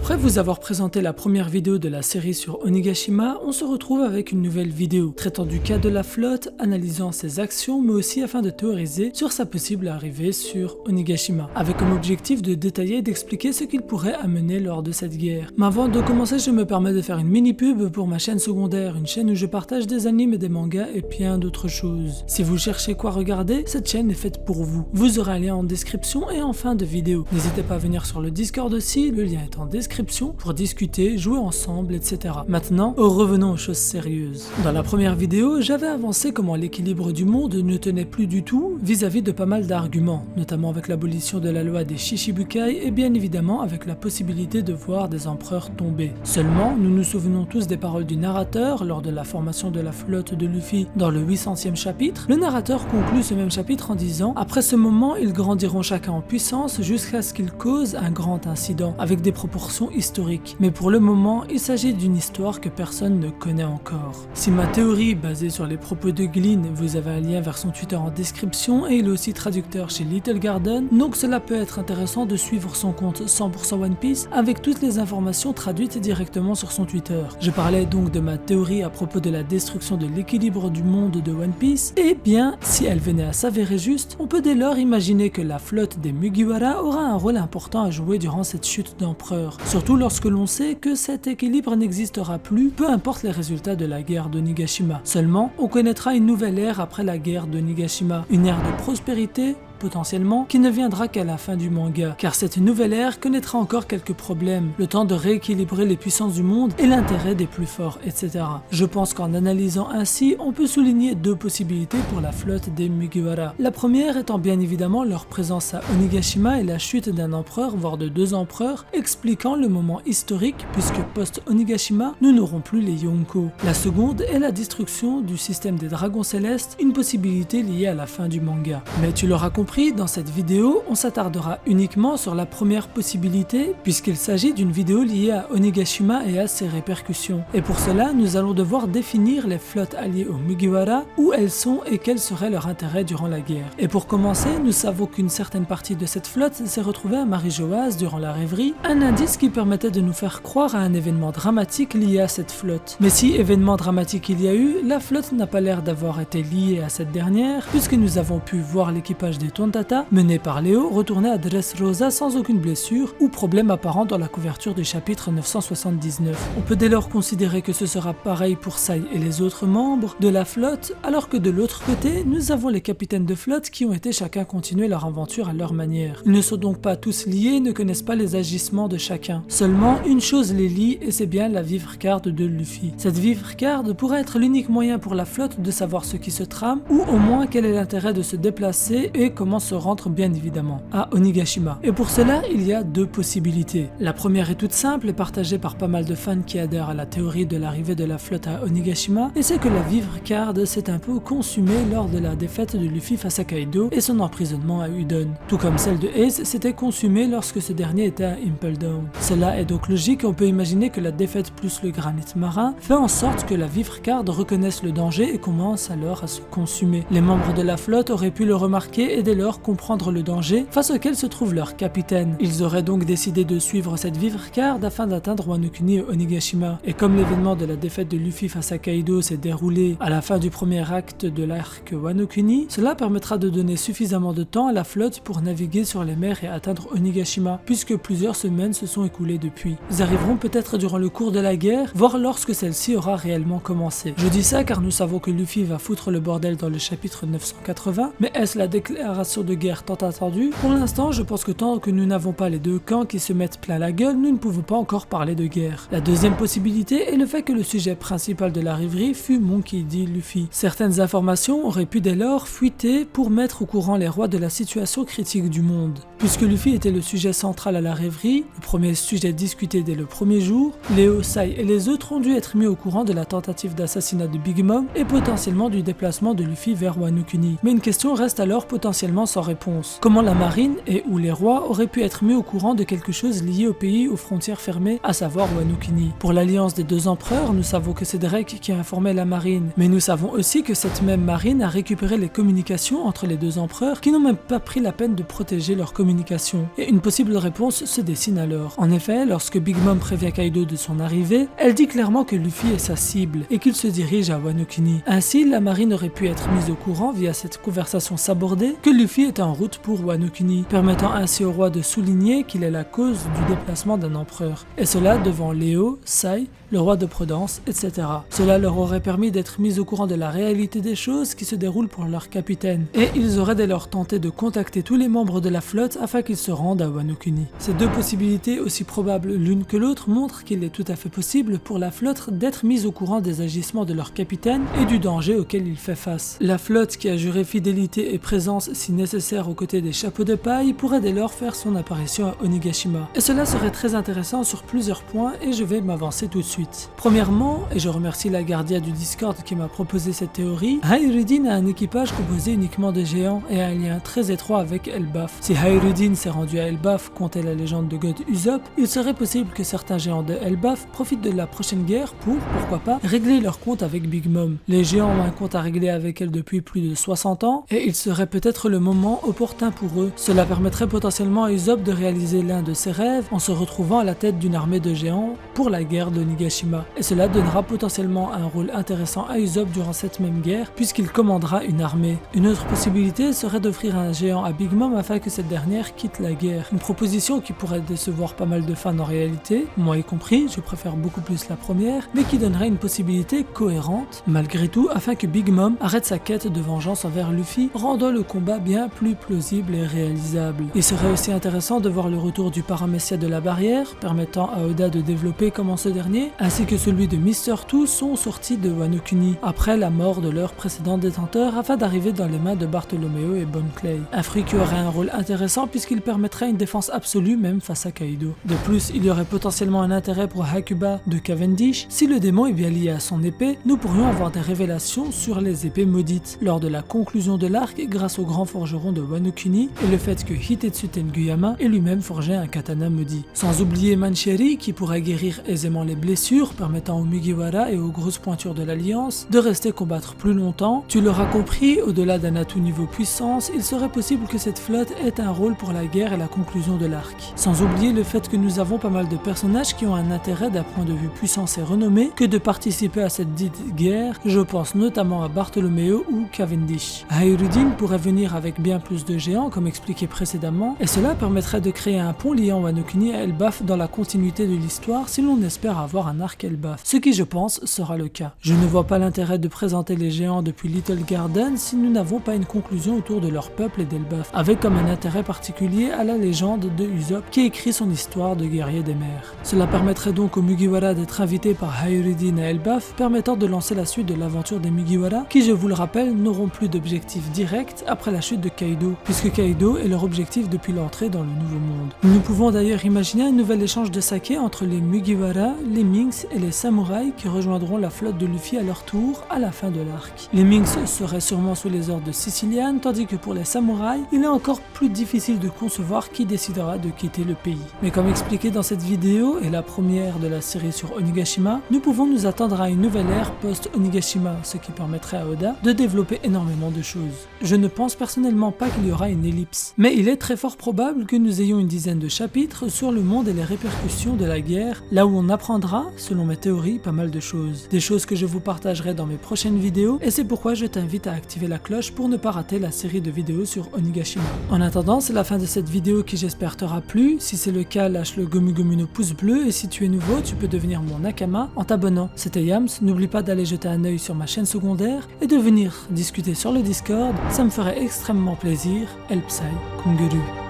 Après vous avoir présenté la première vidéo de la série sur Onigashima, on se retrouve avec une nouvelle vidéo traitant du cas de la flotte, analysant ses actions mais aussi afin de théoriser sur sa possible arrivée sur Onigashima, avec comme objectif de détailler et d'expliquer ce qu'il pourrait amener lors de cette guerre. Mais avant de commencer, je me permets de faire une mini pub pour ma chaîne secondaire, une chaîne où je partage des animes et des mangas et bien d'autres choses. Si vous cherchez quoi regarder, cette chaîne est faite pour vous. Vous aurez un lien en description et en fin de vidéo. N'hésitez pas à venir sur le Discord aussi, le lien est en description pour discuter, jouer ensemble, etc. Maintenant, revenons aux choses sérieuses. Dans la première vidéo, j'avais avancé comment l'équilibre du monde ne tenait plus du tout vis-à-vis de pas mal d'arguments, notamment avec l'abolition de la loi des Shichibukai et bien évidemment avec la possibilité de voir des empereurs tomber. Seulement, nous nous souvenons tous des paroles du narrateur lors de la formation de la flotte de Luffy dans le 800e chapitre. Le narrateur conclut ce même chapitre en disant « Après ce moment, ils grandiront chacun en puissance jusqu'à ce qu'ils causent un grand incident, avec des proportions historiques. Mais pour le moment, il s'agit d'une histoire que personne ne connaît encore. » Si ma théorie, basée sur les propos de Glynn, vous avez un lien vers son Twitter en description et il est aussi traducteur chez Little Garden, donc cela peut être intéressant de suivre son compte 100% One Piece avec toutes les informations traduites directement sur son Twitter. Je parlais donc de ma théorie à propos de la destruction de l'équilibre du monde de One Piece, et bien, si elle venait à s'avérer juste, on peut dès lors imaginer que la flotte des Mugiwara aura un rôle important à jouer durant cette chute d'empereur, surtout lorsque l'on sait que cet équilibre n'existera plus, peu importe les résultats de la guerre d'Onigashima. Seulement, on connaîtra une nouvelle ère après la guerre d'Onigashima, une ère de prospérité, potentiellement, qui ne viendra qu'à la fin du manga, car cette nouvelle ère connaîtra encore quelques problèmes, le temps de rééquilibrer les puissances du monde et l'intérêt des plus forts, etc. Je pense qu'en analysant ainsi, on peut souligner deux possibilités pour la flotte des Mugiwara. La première étant bien évidemment leur présence à Onigashima et la chute d'un empereur, voire de deux empereurs, expliquant le moment historique, puisque post-Onigashima, nous n'aurons plus les Yonko. La seconde est la destruction du système des dragons célestes, une possibilité liée à la fin du manga. Mais tu l'auras compris, dans cette vidéo, on s'attardera uniquement sur la première possibilité puisqu'il s'agit d'une vidéo liée à Onigashima et à ses répercussions. Et pour cela, nous allons devoir définir les flottes alliées aux Mugiwara, où elles sont et quel serait leur intérêt durant la guerre. Et pour commencer, nous savons qu'une certaine partie de cette flotte s'est retrouvée à Marijoaz durant la rêverie, un indice qui permettait de nous faire croire à un événement dramatique lié à cette flotte. Mais si événement dramatique il y a eu, la flotte n'a pas l'air d'avoir été liée à cette dernière, puisque nous avons pu voir l'équipage des Tontata, mené par Léo, retourner à Dressrosa sans aucune blessure ou problème apparent dans la couverture du chapitre 979. On peut dès lors considérer que ce sera pareil pour Sai et les autres membres de la flotte, alors que de l'autre côté, nous avons les capitaines de flotte qui ont été chacun continuer leur aventure à leur manière. Ils ne sont donc pas tous liés et ne connaissent pas les agissements de chacun. Seulement, une chose les lie et c'est bien la vivre card de Luffy. Cette vivre card pourrait être l'unique moyen pour la flotte de savoir ce qui se trame ou au moins quel est l'intérêt de se déplacer et comment se rendre bien évidemment à Onigashima. Et pour cela, il y a deux possibilités. La première est toute simple et partagée par pas mal de fans qui adhèrent à la théorie de l'arrivée de la flotte à Onigashima, et c'est que la vivre card s'est un peu consumée lors de la défaite de Luffy face à Kaido et son emprisonnement à Udon. Tout comme celle de Ace s'était consumée lorsque ce dernier était à Impel Down. Cela est donc logique et on peut imaginer que la défaite plus le granit marin fait en sorte que la vivre card reconnaisse le danger et commence alors à se consumer. Les membres de la flotte auraient pu le remarquer et dès lors comprendre le danger face auquel se trouve leur capitaine. Ils auraient donc décidé de suivre cette vivre card afin d'atteindre Wano Kuni et Onigashima. Et comme l'événement de la défaite de Luffy face à Kaido s'est déroulé à la fin du premier acte de l'arc Wano Kuni, cela permettra de donner suffisamment de temps à la flotte pour naviguer sur les mers et atteindre Onigashima, puisque plusieurs semaines se sont écoulées depuis. Ils arriveront peut-être durant le cours de la guerre, voire lorsque celle-ci aura réellement commencé. Je dis ça car nous savons que Luffy va foutre le bordel dans le chapitre 980, mais est-ce la déclaration de guerre tant attendue? Pour l'instant, je pense que tant que nous n'avons pas les deux camps qui se mettent plein la gueule, nous ne pouvons pas encore parler de guerre. La deuxième possibilité est le fait que le sujet principal de la rêverie fut Monkey D. Luffy. Certaines informations auraient pu dès lors fuiter pour mettre au courant les rois de la situation critique du monde. Puisque Luffy était le sujet central à la rêverie, le premier sujet discuté dès le premier jour, Léo, Sai et les autres ont dû être mis au courant de la tentative d'assassinat de Big Mom et potentiellement du déplacement de Luffy vers Wano Kuni. Mais une question reste alors potentiellement totalement sans réponse. Comment la marine et ou les rois auraient pu être mis au courant de quelque chose lié au pays aux frontières fermées, à savoir Wano Kuni. Pour l'alliance des deux empereurs, nous savons que c'est Drake qui a informé la marine, mais nous savons aussi que cette même marine a récupéré les communications entre les deux empereurs qui n'ont même pas pris la peine de protéger leurs communications. Et une possible réponse se dessine alors. En effet, lorsque Big Mom prévient Kaido de son arrivée, elle dit clairement que Luffy est sa cible et qu'il se dirige à Wano Kuni. Ainsi, la marine aurait pu être mise au courant via cette conversation sabordée que Luffy est en route pour Wano Kuni, permettant ainsi au roi de souligner qu'il est la cause du déplacement d'un empereur. Et cela devant Léo, Sai, le roi de Prudence, etc. Cela leur aurait permis d'être mis au courant de la réalité des choses qui se déroulent pour leur capitaine, et ils auraient dès lors tenté de contacter tous les membres de la flotte afin qu'ils se rendent à Wano Kuni. Ces deux possibilités, aussi probables l'une que l'autre, montrent qu'il est tout à fait possible pour la flotte d'être mise au courant des agissements de leur capitaine et du danger auquel il fait face. La flotte qui a juré fidélité et présence si nécessaire aux côtés des chapeaux de paille pourrait dès lors faire son apparition à Onigashima. Et cela serait très intéressant sur plusieurs points et je vais m'avancer tout de suite. Premièrement, et je remercie la Gardia du Discord qui m'a proposé cette théorie, Hayreddin a un équipage composé uniquement de géants et a un lien très étroit avec Elbaf. Si Hayreddin s'est rendu à Elbaf comptait la légende de God Usopp, il serait possible que certains géants de Elbaf profitent de la prochaine guerre pour, pourquoi pas, régler leur compte avec Big Mom. Les géants ont un compte à régler avec elle depuis plus de 60 ans et il serait peut-être le moment opportun pour eux. Cela permettrait potentiellement à Usopp de réaliser l'un de ses rêves en se retrouvant à la tête d'une armée de géants pour la guerre de Onigashima. Et cela donnera potentiellement un rôle intéressant à Usopp durant cette même guerre puisqu'il commandera une armée. Une autre possibilité serait d'offrir un géant à Big Mom afin que cette dernière quitte la guerre. Une proposition qui pourrait décevoir pas mal de fans en réalité, moi y compris, je préfère beaucoup plus la première, mais qui donnerait une possibilité cohérente malgré tout afin que Big Mom arrête sa quête de vengeance envers Luffy, rendant le combat bien plus plausible et réalisable. Il serait aussi intéressant de voir le retour du paramessia de la barrière, permettant à Oda de développer comment ce dernier, ainsi que celui de Mr. Two sont sortis de Wano Kuni après la mort de leur précédent détenteur afin d'arriver dans les mains de Bartholomew et Bon Clay. Un fruit qui aurait un rôle intéressant puisqu'il permettrait une défense absolue même face à Kaido. De plus, il y aurait potentiellement un intérêt pour Hakuba de Cavendish. Si le démon est bien lié à son épée, nous pourrions avoir des révélations sur les épées maudites lors de la conclusion de l'arc grâce au grand forgeron de Wano Kuni et le fait que Hitetsu Tenguyama ait lui-même forgé un katana maudit. Sans oublier Mancheri qui pourrait guérir aisément les blessures, permettant aux Mugiwara et aux grosses pointures de l'Alliance de rester combattre plus longtemps. Tu l'auras compris, au-delà d'un atout niveau puissance, il serait possible que cette flotte ait un rôle pour la guerre et la conclusion de l'arc. Sans oublier le fait que nous avons pas mal de personnages qui ont un intérêt d'un point de vue puissance et renommée que de participer à cette dite guerre, je pense notamment à Bartholomew ou Cavendish. Hayreddin pourrait venir avec bien plus de géants comme expliqué précédemment, et cela permettrait de créer un pont liant Wano Kuni à Elbaf dans la continuité de l'histoire si l'on espère avoir un arc Elbaf, ce qui je pense sera le cas. Je ne vois pas l'intérêt de présenter les géants depuis Little Garden si nous n'avons pas une conclusion autour de leur peuple et d'Elbaf, avec comme un intérêt particulier à la légende de Usopp qui écrit son histoire de guerrier des mers. Cela permettrait donc aux Mugiwara d'être invités par Hayreddin à Elbaf, permettant de lancer la suite de l'aventure des Mugiwara qui, je vous le rappelle, n'auront plus d'objectif direct après la chute de Kaido, puisque Kaido est leur objectif depuis l'entrée dans le Nouveau Monde. Nous pouvons d'ailleurs imaginer un nouvel échange de saké entre les Mugiwara, les Minks et les samouraïs qui rejoindront la flotte de Luffy à leur tour à la fin de l'arc. Les Minks seraient sûrement sous les ordres de Sicilian, tandis que pour les samouraïs, il est encore plus difficile de concevoir qui décidera de quitter le pays. Mais comme expliqué dans cette vidéo, et la première de la série sur Onigashima, nous pouvons nous attendre à une nouvelle ère post-Onigashima, ce qui permettrait à Oda de développer énormément de choses. Je ne pense personnellement pas qu'il y aura une ellipse, mais il est très fort probable que nous ayons une dizaine de chapitres sur le monde et les répercussions de la guerre, là où on apprendra, selon mes théories, pas mal de choses. Des choses que je vous partagerai dans mes prochaines vidéos, et c'est pourquoi je t'invite à activer la cloche pour ne pas rater la série de vidéos sur Onigashima. En attendant, c'est la fin de cette vidéo qui j'espère t'aura plu. Si c'est le cas, lâche le gomu gomu no pouce bleu, et si tu es nouveau, tu peux devenir mon Nakama en t'abonnant. C'était Yams, n'oublie pas d'aller jeter un œil sur ma chaîne secondaire et de venir discuter sur le Discord, ça me ferait extrêmement plaisir. Elpsai Kunguru.